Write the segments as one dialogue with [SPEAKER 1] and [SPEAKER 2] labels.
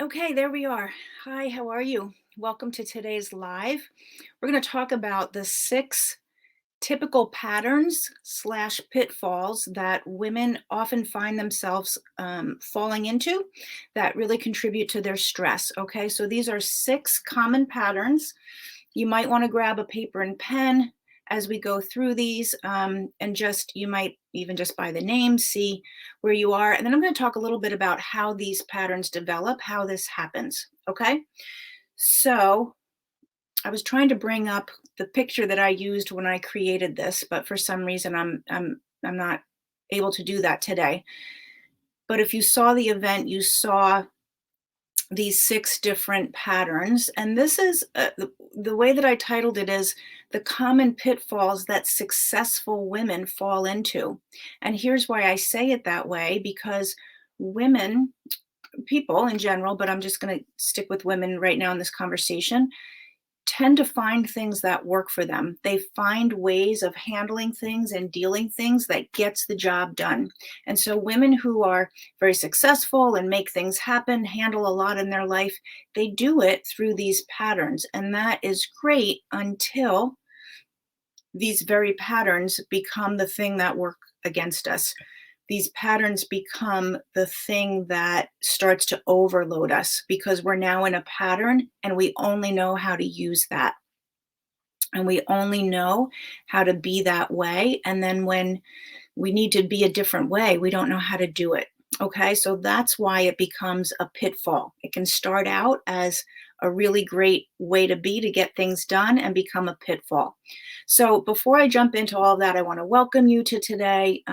[SPEAKER 1] Okay, there we are. Hi, how are you? Welcome to today's live. We're going to talk about the six typical patterns slash pitfalls that women often find themselves falling into that really contribute to their stress. Okay, so these are six common patterns. You might want to grab a paper and pen as we go through these, and just you might even just by the name see where you are. And then I'm going to talk a little bit about how these patterns develop, how this happens. Okay, so I was trying to bring up the picture that I used when I created this, but for some reason I'm not able to do that today. But if you saw the event, you saw these six different patterns, and this is the way that I titled it is the common pitfalls that successful women fall into. And here's why I say it that way, because women, people in general, but I'm just going to stick with women right now in this conversation, tend to find things that work for them. They find ways of handling things and dealing things that gets the job done. And so women who are very successful and make things happen, handle a lot in their life, they do it through these patterns. And that is great until these very patterns become the thing that work against us. These patterns become the thing that starts to overload us because we're now in a pattern and we only know how to use that. And we only know how to be that way. And then when we need to be a different way, we don't know how to do it. Okay, so that's why it becomes a pitfall. It can start out as a really great way to be to get things done and become a pitfall. So before I jump into all of that, I want to welcome you to today.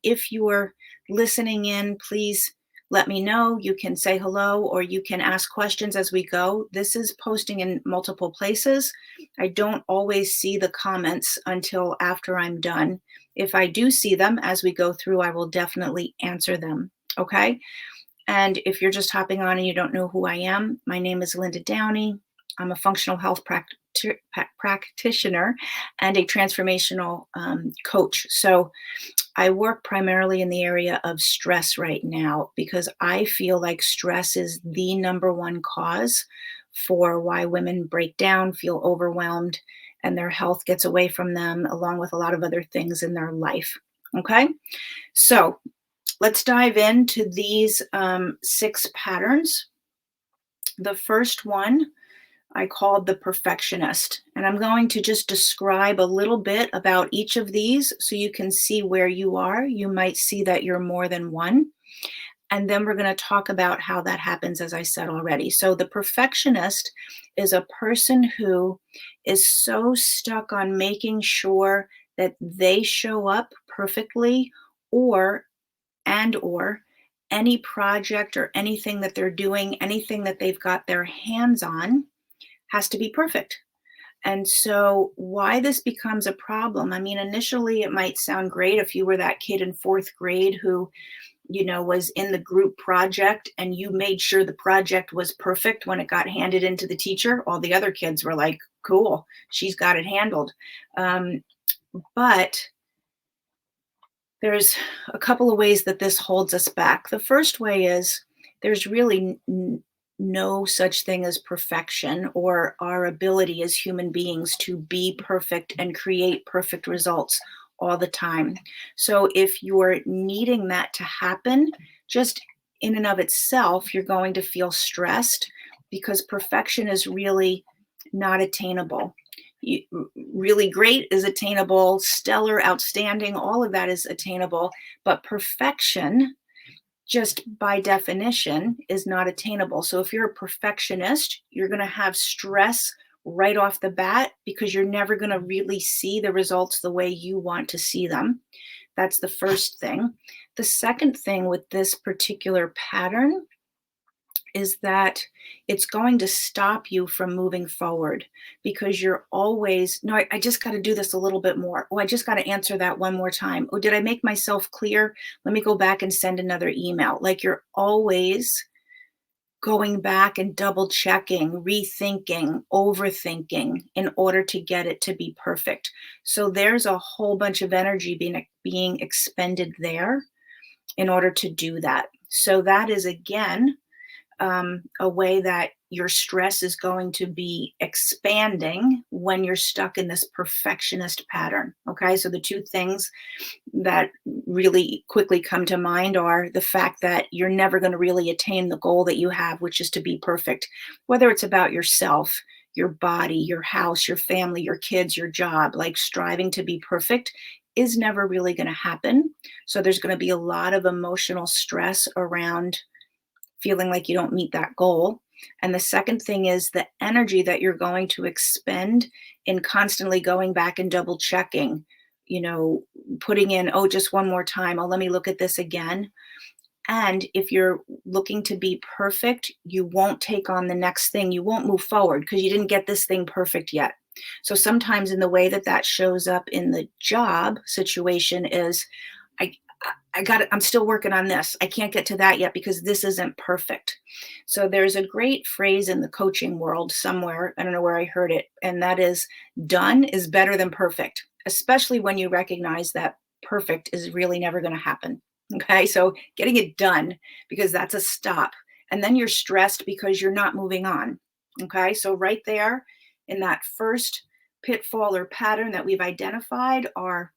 [SPEAKER 1] If you're listening in, please let me know. You can say hello or you can ask questions as we go. This is posting in multiple places. I don't always see the comments until after I'm done. If I do see them as we go through, I will definitely answer them. Okay. And if you're just hopping on and you don't know who I am, my name is Linda Downey. I'm a functional health practitioner and a transformational coach. So I work primarily in the area of stress right now because I feel like stress is the number one cause for why women break down, feel overwhelmed, and their health gets away from them, along with a lot of other things in their life. Okay. So let's dive into these six patterns. The first one I called the perfectionist, and I'm going to just describe a little bit about each of these so you can see where you are. You might see that you're more than one. And then we're going to talk about how that happens, as I said already. So, the perfectionist is a person who is so stuck on making sure that they show up perfectly or or any project or anything that they're doing, anything that they've got their hands on has to be perfect. And so, why this becomes a problem, I mean, initially it might sound great if you were that kid in fourth grade who, was in the group project and you made sure the project was perfect when it got handed into the teacher. All the other kids were like, cool, she's got it handled. But there's a couple of ways that this holds us back. The first way is there's really no such thing as perfection or our ability as human beings to be perfect and create perfect results all the time. So if you're needing that to happen, just in and of itself, you're going to feel stressed because perfection is really not attainable. Really great is attainable, stellar, outstanding, all of that is attainable, but perfection, just by definition, is not attainable. So if you're a perfectionist, you're going to have stress right off the bat because you're never going to really see the results the way you want to see them. That's the first thing. The second thing with this particular pattern is that it's going to stop you from moving forward because you're always, no, I just got to do this a little bit more. Oh, I just got to answer that one more time. Oh, did I make myself clear? Let me go back and send another email. Like you're always going back and double checking, rethinking, overthinking in order to get it to be perfect. So there's a whole bunch of energy being expended there in order to do that. So that is again a way that your stress is going to be expanding when you're stuck in this perfectionist pattern. Okay, so the two things that really quickly come to mind are the fact that you're never going to really attain the goal that you have, which is to be perfect, whether it's about yourself, your body, your house, your family, your kids, your job. Like striving to be perfect is never really going to happen. So there's going to be a lot of emotional stress around feeling like you don't meet that goal. And the second thing is the energy that you're going to expend in constantly going back and double checking, putting in, oh, just one more time. Oh, let me look at this again. And if you're looking to be perfect, you won't take on the next thing. You won't move forward because you didn't get this thing perfect yet. So sometimes in the way that that shows up in the job situation is, I I got it. I'm still working on this. I can't get to that yet because this isn't perfect. So there's a great phrase in the coaching world somewhere. I don't know where I heard it. And that is done is better than perfect, especially when you recognize that perfect is really never going to happen. Okay. So getting it done because that's a stop. And then you're stressed because you're not moving on. Okay. So right there in that first pitfall or pattern that we've identified are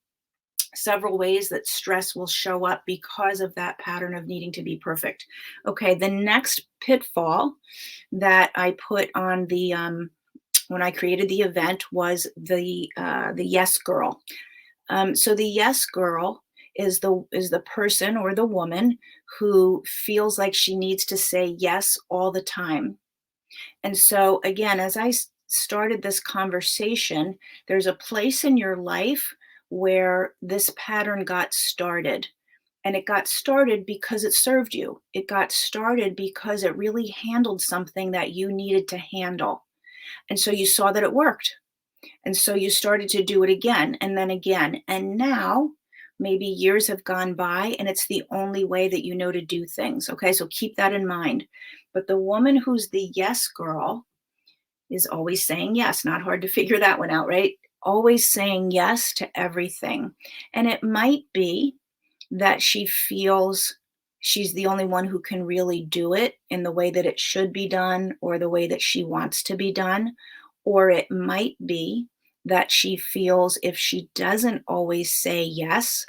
[SPEAKER 1] several ways that stress will show up because of that pattern of needing to be perfect. Okay, the next pitfall that I put on the when I created the event was the yes girl. So the yes girl is the person or the woman who feels like she needs to say yes all the time. And so, again, as I started this conversation, there's a place in your life where this pattern got started. And it got started because it served you. It got started because it really handled something that you needed to handle. And so you saw that it worked. And so you started to do it again and then again. And now, maybe years have gone by and it's the only way that you know to do things. Okay, so keep that in mind. But the woman who's the yes girl is always saying yes. Not hard to figure that one out, right? Always saying yes to everything. And it might be that she feels she's the only one who can really do it in the way that it should be done or the way that she wants to be done. Or it might be that she feels if she doesn't always say yes,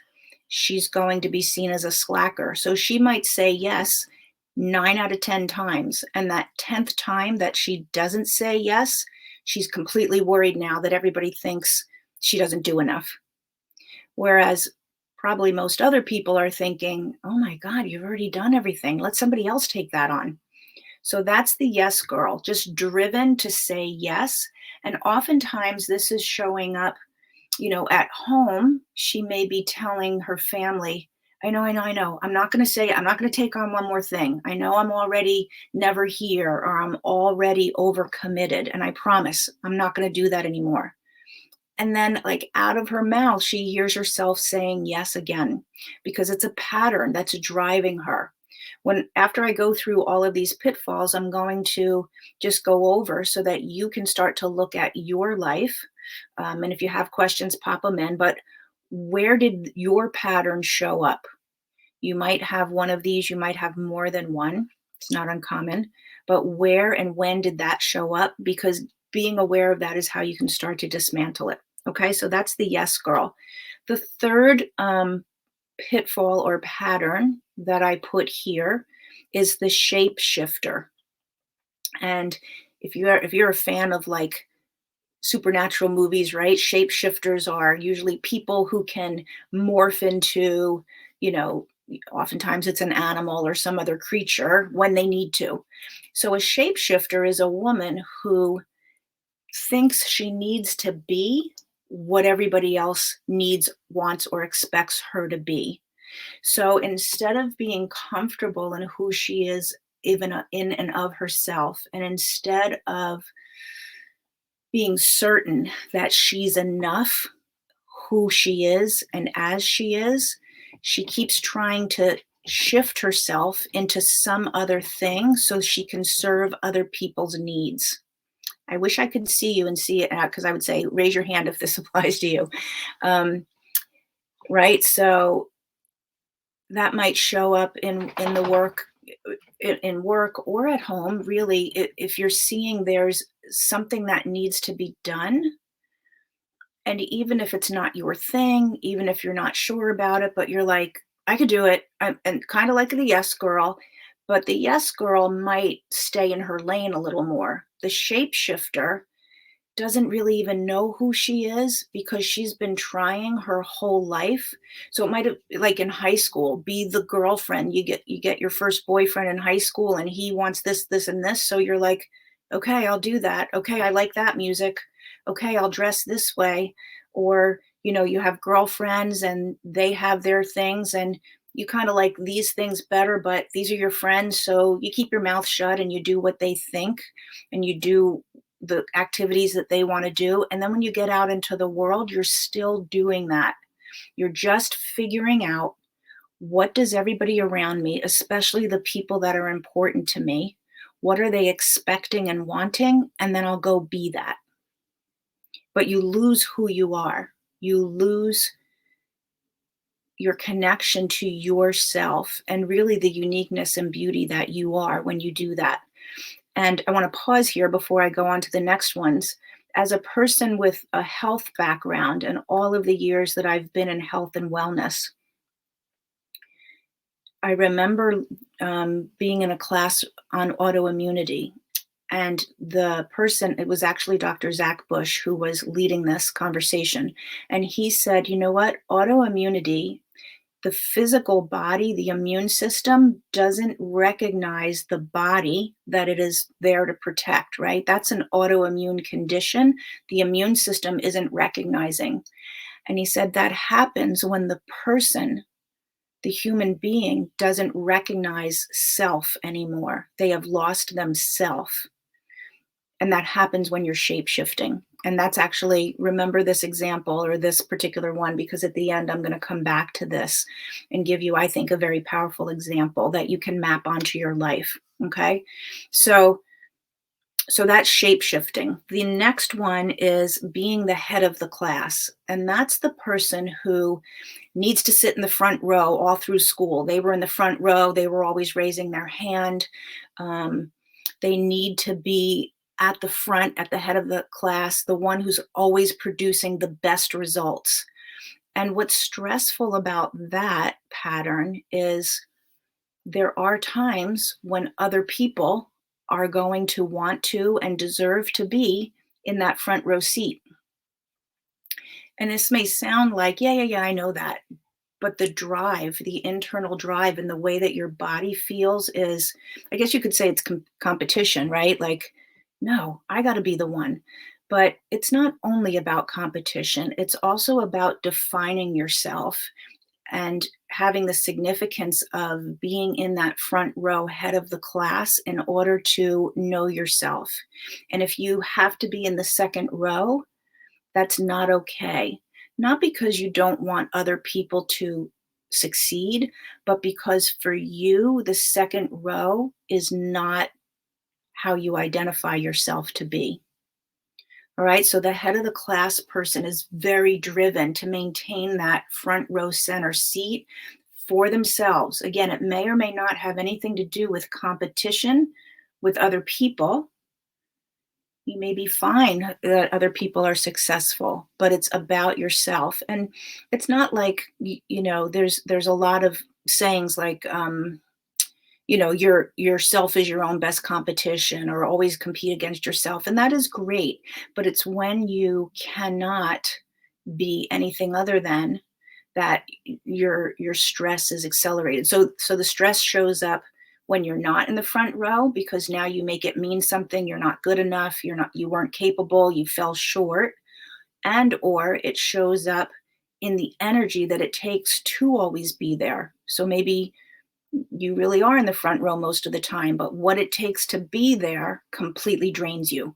[SPEAKER 1] she's going to be seen as a slacker. So she might say yes 9 out of 10 times. And that 10th time that she doesn't say yes, she's completely worried now that everybody thinks she doesn't do enough. Whereas probably most other people are thinking, oh my God, you've already done everything. Let somebody else take that on. So that's the yes girl, just driven to say yes. And oftentimes this is showing up, at home. She may be telling her family, I know. I'm not going to say, I'm not going to take on one more thing. I know I'm already never here or I'm already overcommitted. And I promise I'm not going to do that anymore. And then, like, out of her mouth, she hears herself saying yes again because it's a pattern that's driving her. When after I go through all of these pitfalls, I'm going to just go over so that you can start to look at your life. And if you have questions, pop them in. But where did your pattern show up? You might have one of these, you might have more than one. It's not uncommon. But where and when did that show up? Because being aware of that is how you can start to dismantle it. Okay, so that's the yes girl. The third pitfall or pattern that I put here is the shapeshifter. And if you're a fan of like supernatural movies, right? Shapeshifters are usually people who can morph into, oftentimes it's an animal or some other creature when they need to. So a shapeshifter is a woman who thinks she needs to be what everybody else needs, wants, or expects her to be. So instead of being comfortable in who she is, even in and of herself, and instead of being certain that she's enough who she is and as she is, she keeps trying to shift herself into some other thing so she can serve other people's needs. I wish I could see you and see it because I would say, raise your hand if this applies to you. Um, right? So that might show up in the work in work or at home, really, if you're seeing there's something that needs to be done, and even if it's not your thing, even if you're not sure about it, but you're like, I could do it, and kind of like the yes girl, but the yes girl might stay in her lane a little more. The shapeshifter doesn't really even know who she is because she's been trying her whole life. So it might have, like in high school, be the girlfriend. You get your first boyfriend in high school and he wants this, this, and this. So you're like, okay, I'll do that. Okay, I like that music. Okay, I'll dress this way. Or, you have girlfriends and they have their things and you kind of like these things better, but these are your friends. So you keep your mouth shut and you do what they think and you do the activities that they want to do. And then when you get out into the world, you're still doing that. You're just figuring out, what does everybody around me, especially the people that are important to me, what are they expecting and wanting? And then I'll go be that. But you lose who you are. You lose your connection to yourself and really the uniqueness and beauty that you are when you do that. And I want to pause here before I go on to the next ones. As a person with a health background and all of the years that I've been in health and wellness, I remember being in a class on autoimmunity. And the person, it was actually Dr. Zach Bush who was leading this conversation. And he said, you know what? Autoimmunity, the physical body, the immune system doesn't recognize the body that it is there to protect, right? That's an autoimmune condition. The immune system isn't recognizing. And he said that happens when the person, the human being, doesn't recognize self anymore. They have lost themselves. And that happens when you're shape shifting. And that's actually, remember this example or this particular one, because at the end, I'm going to come back to this and give you, I think, a very powerful example that you can map onto your life. Okay. So that's shape shifting. The next one is being the head of the class. And that's the person who needs to sit in the front row all through school. They were in the front row. They were always raising their hand. They need to be at the front, at the head of the class, the one who's always producing the best results. And what's stressful about that pattern is there are times when other people are going to want to and deserve to be in that front row seat. And this may sound like, yeah, I know that. But the drive, the internal drive, and the way that your body feels is, I guess you could say it's competition, right? Like, no, I got to be the one. But it's not only about competition, it's also about defining yourself and having the significance of being in that front row head of the class in order to know yourself. And if you have to be in the second row, that's not okay. Not because you don't want other people to succeed, but because for you, the second row is not how you identify yourself to be. All right. So the head of the class person is very driven to maintain that front row center seat for themselves. Again, it may or may not have anything to do with competition with other people. You may be fine that other people are successful, but it's about yourself. And it's not like, there's a lot of sayings like, yourself is your own best competition, or always compete against yourself. And that is great. But it's when you cannot be anything other than that, your stress is accelerated. So the stress shows up when you're not in the front row, because now you make it mean something. You're not good enough. You weren't capable. You fell short. And or it shows up in the energy that it takes to always be there. So maybe you really are in the front row most of the time, but what it takes to be there completely drains you.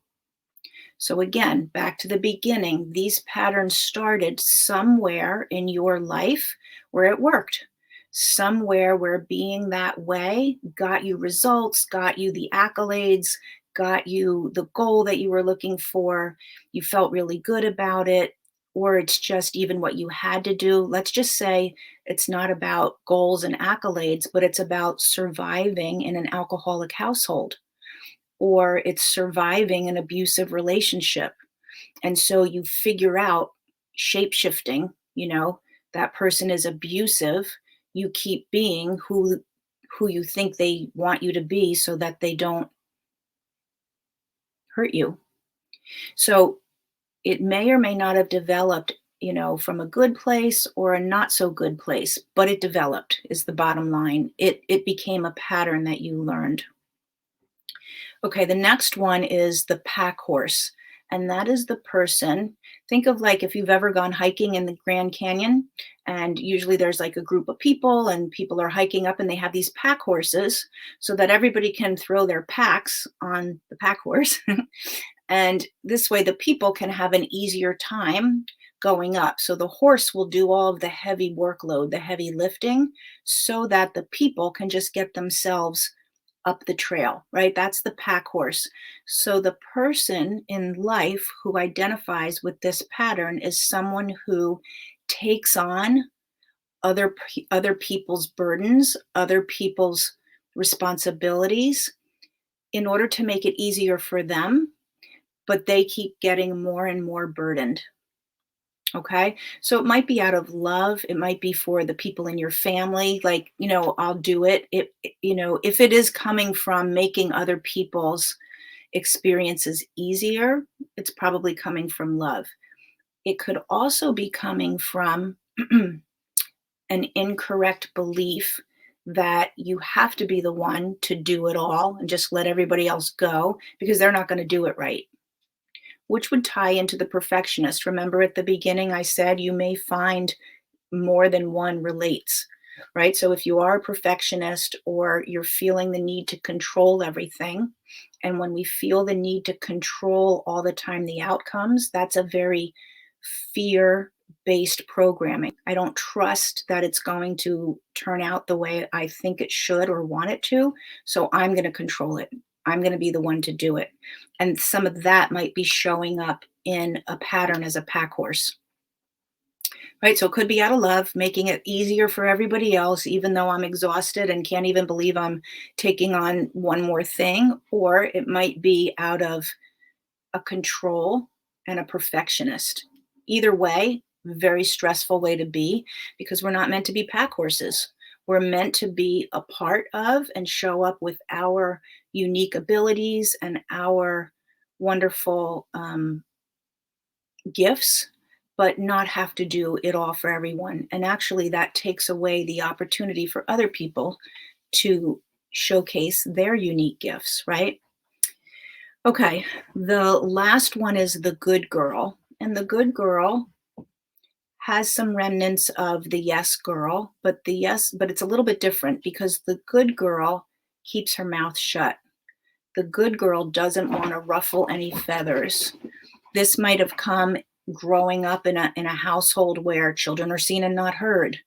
[SPEAKER 1] So again, back to the beginning, these patterns started somewhere in your life where it worked. Somewhere where being that way got you results, got you the accolades, got you the goal that you were looking for. You felt really good about it. or it's just even what you had to do. Let's just say it's not about goals and accolades, but it's about surviving in an alcoholic household, or it's surviving an abusive relationship. And so you figure out shape shifting, that person is abusive. You keep being who you think they want you to be so that they don't hurt you. So it may or may not have developed, from a good place or a not so good place, but it developed is the bottom line. It became a pattern that you learned. Okay, the next one is the pack horse. And that is the person. Think of like if you've ever gone hiking in the Grand Canyon, and usually there's like a group of people, and people are hiking up and they have these pack horses so that everybody can throw their packs on the pack horse. And this way, the people can have an easier time going up. So the horse will do all of the heavy workload, the heavy lifting, so that the people can just get themselves up the trail, right? That's the pack horse. So the person in life who identifies with this pattern is someone who takes on other people's burdens, other people's responsibilities in order to make it easier for them, but they keep getting more and more burdened. Okay. So it might be out of love. It might be for the people in your family. Like, I'll do it. If it is coming from making other people's experiences easier, it's probably coming from love. It could also be coming from an incorrect belief that you have to be the one to do it all and just let everybody else go because they're not going to do it right, which would tie into the perfectionist. Remember at the beginning, I said you may find more than one relates, right? So if you are a perfectionist or you're feeling the need to control everything, and when we feel the need to control all the time the outcomes, that's a very fear based programming. I don't trust that it's going to turn out the way I think it should or want it to. So I'm going to control it. I'm going to be the one to do it. And some of that might be showing up in a pattern as a pack horse, right? So it could be out of love, making it easier for everybody else, even though I'm exhausted and can't even believe I'm taking on one more thing. Or it might be out of a control and a perfectionist. Either way, very stressful way to be because we're not meant to be pack horses. We're meant to be a part of and show up with our unique abilities and our wonderful gifts, but not have to do it all for everyone. And actually, that takes away the opportunity for other people to showcase their unique gifts, right? Okay, the last one is the good girl. And the good girl has some remnants of the yes girl, but it's a little bit different because the good girl keeps her mouth shut. The good girl doesn't want to ruffle any feathers. This might have come growing up in a household where children are seen and not heard.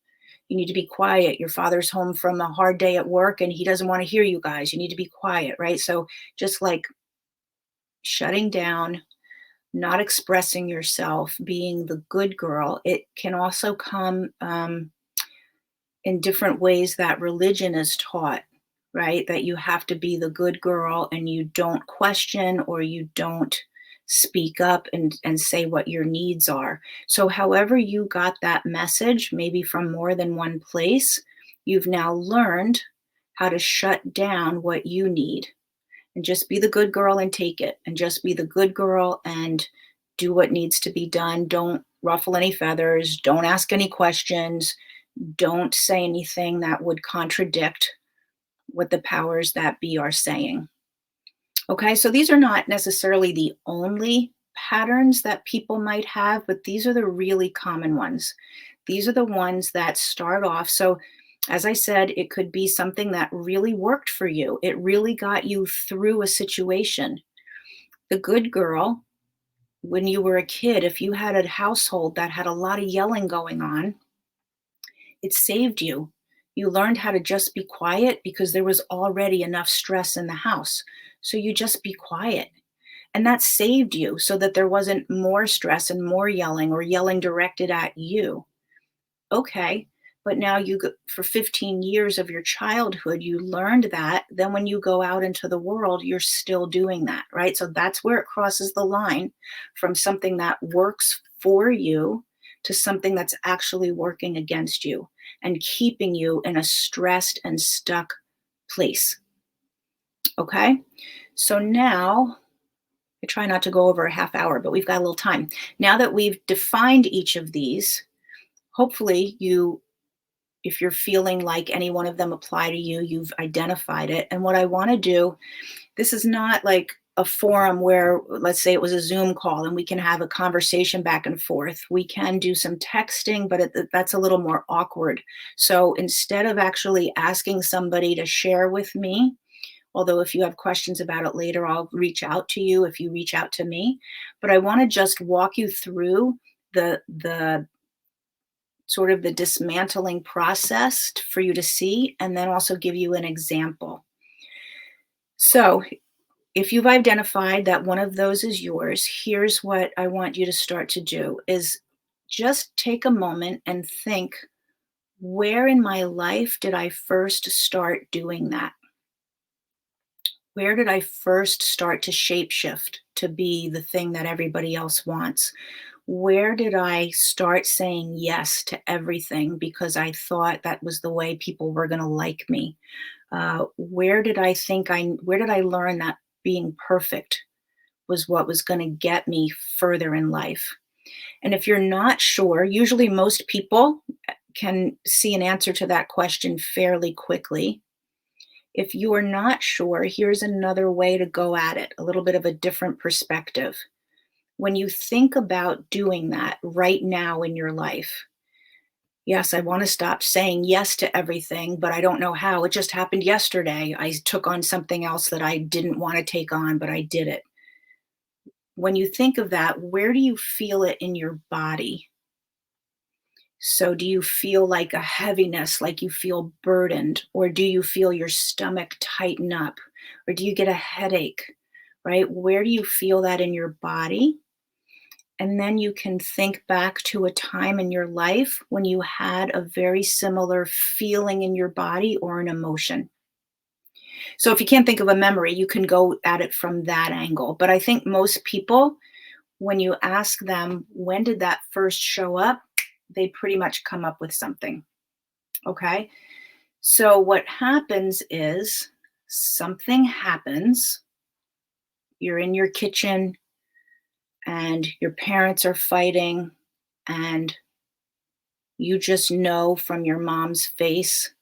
[SPEAKER 1] You need to be quiet. Your father's home from a hard day at work and he doesn't want to hear you guys. You need to be quiet, right? So just like shutting down, not expressing yourself, being the good girl. It can also come in different ways that religion is taught, right? That you have to be the good girl and you don't question or you don't speak up and say what your needs are. So, however, you got that message, maybe from more than one place, you've now learned how to shut down what you need and just be the good girl and take it and just be the good girl and do what needs to be done. Don't ruffle any feathers. Don't ask any questions. Don't say anything that would contradict what the powers that be are saying. Okay, so these are not necessarily the only patterns that people might have, but these are the really common ones. These are the ones that start off. So, as I said, it could be something that really worked for you. It really got you through a situation. The good girl, when you were a kid, if you had a household that had a lot of yelling going on, it saved you. You learned how to just be quiet because there was already enough stress in the house. So you just be quiet. And that saved you so that there wasn't more stress and more yelling or yelling directed at you. Okay, but now for 15 years of your childhood, you learned that. Then when you go out into the world, you're still doing that, right? So that's where it crosses the line from something that works for you to something that's actually working against you and keeping you in a stressed and stuck place. Okay, so now I try not to go over a half hour, but we've got a little time. Now that we've defined each of these, hopefully if you're feeling like any one of them apply to you, you've identified it. And what I want to do, this is not like a forum where, let's say it was a Zoom call and we can have a conversation back and forth. We can do some texting, but that's a little more awkward. So instead of actually asking somebody to share with me, although if you have questions about it later, I'll reach out to you if you reach out to me. But I want to just walk you through the sort of the dismantling process for you to see, and then also give you an example. So, if you've identified that one of those is yours, here's what I want you to start to do is just take a moment and think, where in my life did I first start doing that? Where did I first start to shapeshift to be the thing that everybody else wants? Where did I start saying yes to everything because I thought that was the way people were going to like me? Where did I learn that being perfect was what was going to get me further in life? And if you're not sure, usually most people can see an answer to that question fairly quickly. If you are not sure, here's another way to go at it, a little bit of a different perspective. When you think about doing that right now in your life, yes, I want to stop saying yes to everything, but I don't know how. It just happened yesterday. I took on something else that I didn't want to take on, but I did it. When you think of that, where do you feel it in your body? So, do you feel like a heaviness, like you feel burdened, or do you feel your stomach tighten up, or do you get a headache, right? Where do you feel that in your body? And then you can think back to a time in your life when you had a very similar feeling in your body or an emotion. So if you can't think of a memory, you can go at it from that angle. But I think most people, when you ask them, when did that first show up? They pretty much come up with something. Okay. So what happens is something happens. You're in your kitchen and your parents are fighting, and you just know from your mom's face,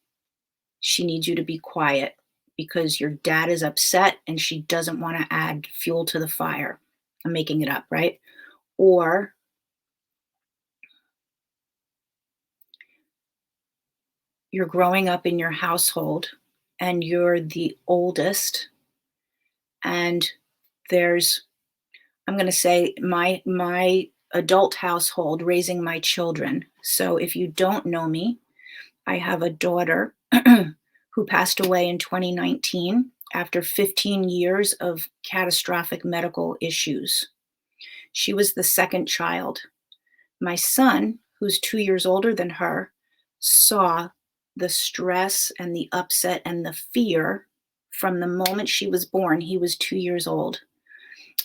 [SPEAKER 1] she needs you to be quiet because your dad is upset and she doesn't want to add fuel to the fire. I'm making it up, right? Or you're growing up in your household and you're the oldest, and there's, I'm going to say, my adult household raising my children. So if you don't know me, I have a daughter who passed away in 2019 after 15 years of catastrophic medical issues. She was the second child. My son, who's 2 years older than her, saw the stress and the upset and the fear from the moment she was born. He was 2 years old.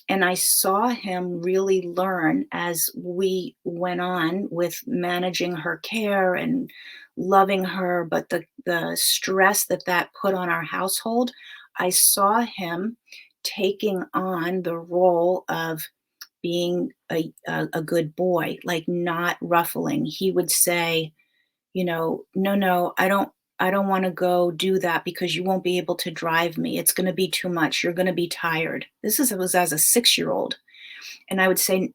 [SPEAKER 1] And I saw him really learn as we went on with managing her care and loving her. But the stress that put on our household, I saw him taking on the role of being a good boy, like not ruffling. He would say, no, no, I don't want to go do that because you won't be able to drive me. It's going to be too much. You're going to be tired. Was as a 6-year old. And I would say,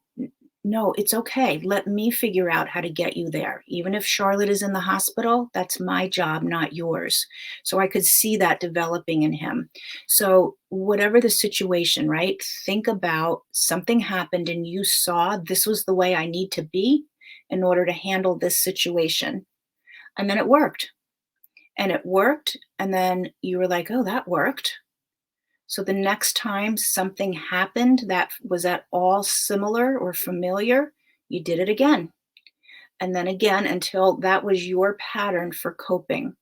[SPEAKER 1] no, it's okay. Let me figure out how to get you there. Even if Charlotte is in the hospital, that's my job, not yours. So I could see that developing in him. So whatever the situation, right? Think about something happened and you saw this was the way I need to be in order to handle this situation. And then it worked. And it worked. And then you were like, oh, that worked. So the next time something happened that was at all similar or familiar, you did it again. And then again until that was your pattern for coping.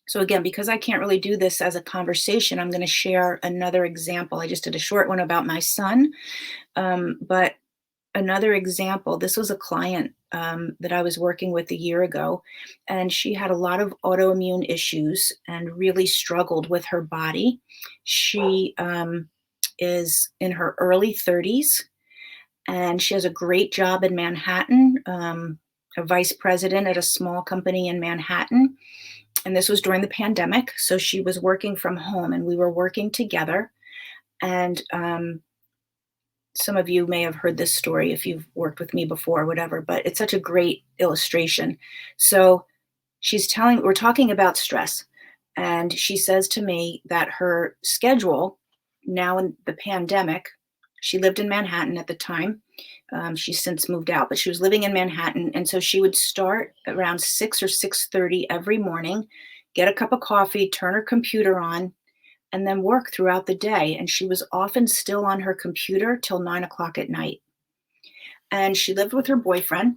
[SPEAKER 1] So again, because I can't really do this as a conversation, I'm going to share another example. I just did a short one about my son, but another example. This was a client that I was working with a year ago, and she had a lot of autoimmune issues and really struggled with her body. She is in her early 30s, and she has a great job in Manhattan, a vice president at a small company in Manhattan. And this was during the pandemic. So she was working from home and we were working together. And some of you may have heard this story if you've worked with me before, whatever, but it's such a great illustration. So we're talking about stress. And she says to me that her schedule now in the pandemic, she lived in Manhattan at the time. She's since moved out, but she was living in Manhattan. And so she would start around 6 or 6:30 every morning, get a cup of coffee, turn her computer on, and then work throughout the day. And she was often still on her computer till 9 o'clock at night. And she lived with her boyfriend.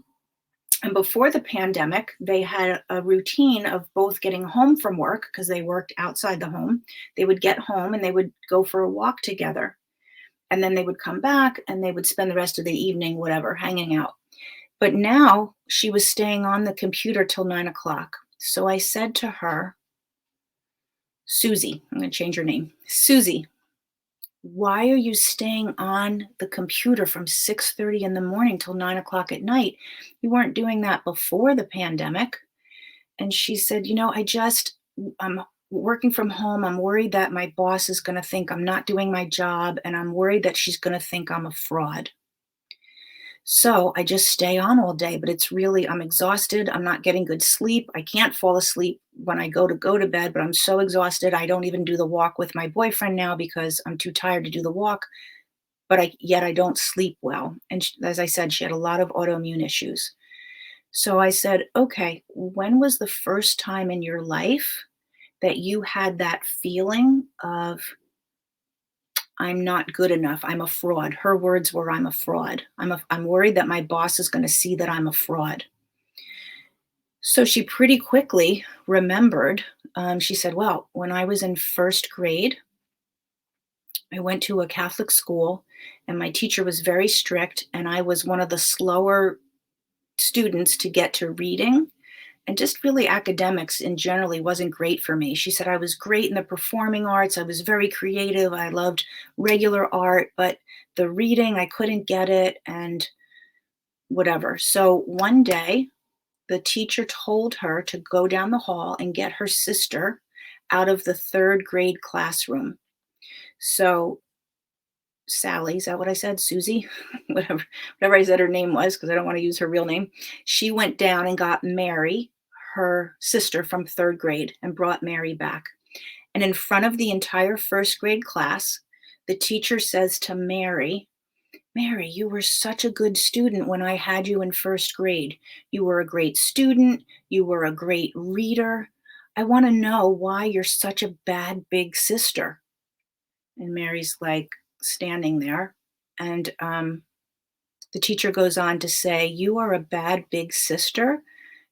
[SPEAKER 1] And before the pandemic, they had a routine of both getting home from work because they worked outside the home. They would get home and they would go for a walk together. And then they would come back and they would spend the rest of the evening, whatever, hanging out. But now she was staying on the computer till 9 o'clock. So I said to her, Susie, I'm going to change her name. Susie, why are you staying on the computer from 6:30 in the morning till 9 o'clock at night? You weren't doing that before the pandemic. And she said, I'm working from home. I'm worried that my boss is going to think I'm not doing my job. And I'm worried that she's going to think I'm a fraud. So I just stay on all day, but I'm exhausted. I'm not getting good sleep. I can't fall asleep when I go to bed, but I'm so exhausted. I don't even do the walk with my boyfriend now because I'm too tired to do the walk, but yet I don't sleep well. And as I said, she had a lot of autoimmune issues. So I said, okay, when was the first time in your life that you had that feeling of, I'm not good enough. I'm a fraud. Her words were, I'm a fraud. I'm worried that my boss is going to see that I'm a fraud. So she pretty quickly remembered. She said, well, when I was in first grade, I went to a Catholic school and my teacher was very strict. And I was one of the slower students to get to reading. And just really academics in generally wasn't great for me. She said I was great in the performing arts. I was very creative. I loved regular art, but the reading, I couldn't get it and whatever. So one day, the teacher told her to go down the hall and get her sister out of the third grade classroom. So Sally, is that what I said? Susie, whatever I said her name was, because I don't want to use her real name. She went down and got Mary, her sister from third grade, and brought Mary back. And in front of the entire first grade class, the teacher says to Mary, Mary, you were such a good student when I had you in first grade. You were a great student. You were a great reader. I want to know why you're such a bad big sister. And Mary's like standing there. And the teacher goes on to say, you are a bad big sister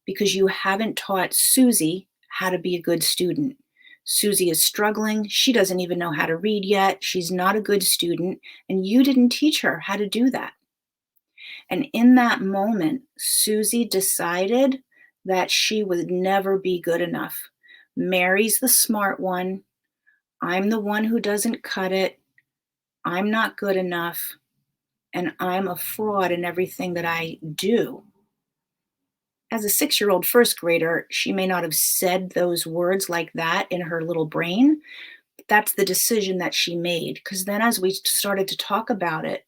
[SPEAKER 1] because you haven't taught Susie how to be a good student. Susie is struggling. She doesn't even know how to read yet. She's not a good student. And you didn't teach her how to do that. And in that moment, Susie decided that she would never be good enough. Mary's the smart one. I'm the one who doesn't cut it. I'm not good enough. And I'm a fraud in everything that I do. As a 6-year-old first grader, she may not have said those words like that in her little brain. But that's the decision that she made. Because then as we started to talk about it,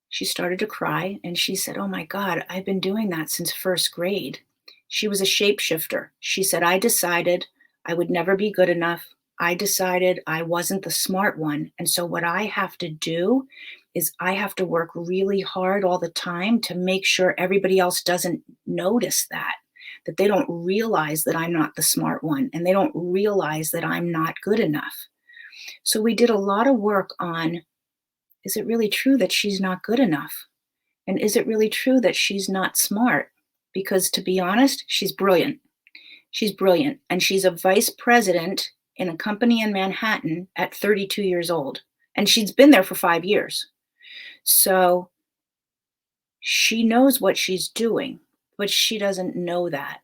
[SPEAKER 1] she started to cry and she said, oh my God, I've been doing that since first grade. She was a shapeshifter. She said, I decided I would never be good enough. I decided I wasn't the smart one. And so what I have to do is I have to work really hard all the time to make sure everybody else doesn't notice that they don't realize that I'm not the smart one and they don't realize that I'm not good enough. So we did a lot of work on, is it really true that she's not good enough? And is it really true that she's not smart? Because to be honest, she's brilliant. She's brilliant. And she's a vice president in a company in Manhattan at 32 years old. And she's been there for 5 years. So she knows what she's doing, but she doesn't know that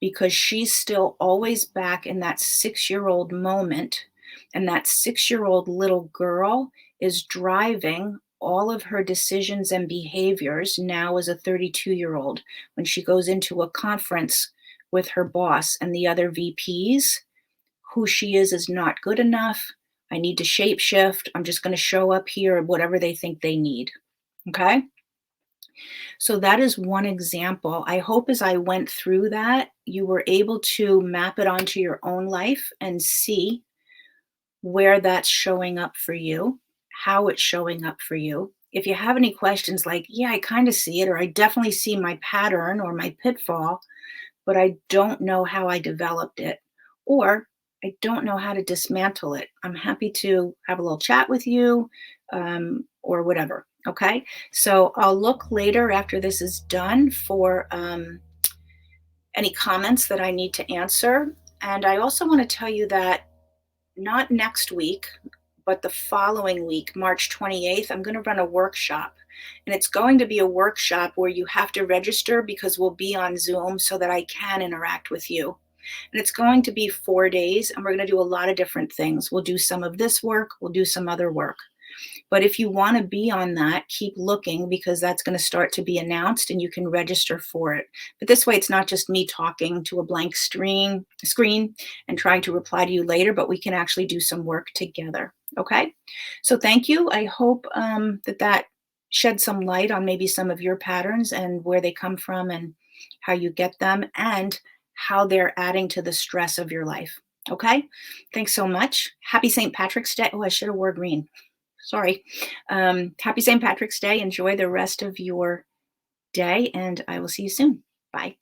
[SPEAKER 1] because she's still always back in that 6-year-old moment. And that 6-year-old little girl is driving all of her decisions and behaviors now as a 32-year-old. When she goes into a conference with her boss and the other VPs, who she is not good enough. I need to shape shift. I'm just going to show up here, whatever they think they need. Okay. So that is one example. I hope as I went through that, you were able to map it onto your own life and see where that's showing up for you, how it's showing up for you. If you have any questions like, yeah, I kind of see it, or I definitely see my pattern or my pitfall, but I don't know how I developed it, or I don't know how to dismantle it, I'm happy to have a little chat with you, or whatever. Okay. So I'll look later after this is done for any comments that I need to answer. And I also want to tell you that not next week, but the following week, March 28th, I'm going to run a workshop. And it's going to be a workshop where you have to register because we'll be on Zoom so that I can interact with you. And it's going to be 4 days, and we're going to do a lot of different things. We'll do some of this work, we'll do some other work. But if you want to be on that, keep looking because that's going to start to be announced and you can register for it. But this way, it's not just me talking to a blank screen and trying to reply to you later, but we can actually do some work together. Okay. So thank you. I hope that shed some light on maybe some of your patterns and where they come from and how you get them and how they're adding to the stress of your life. Okay. Thanks so much. Happy St. Patrick's Day. Oh, I should have wore green. Sorry. Happy St. Patrick's Day. Enjoy the rest of your day, and I will see you soon. Bye.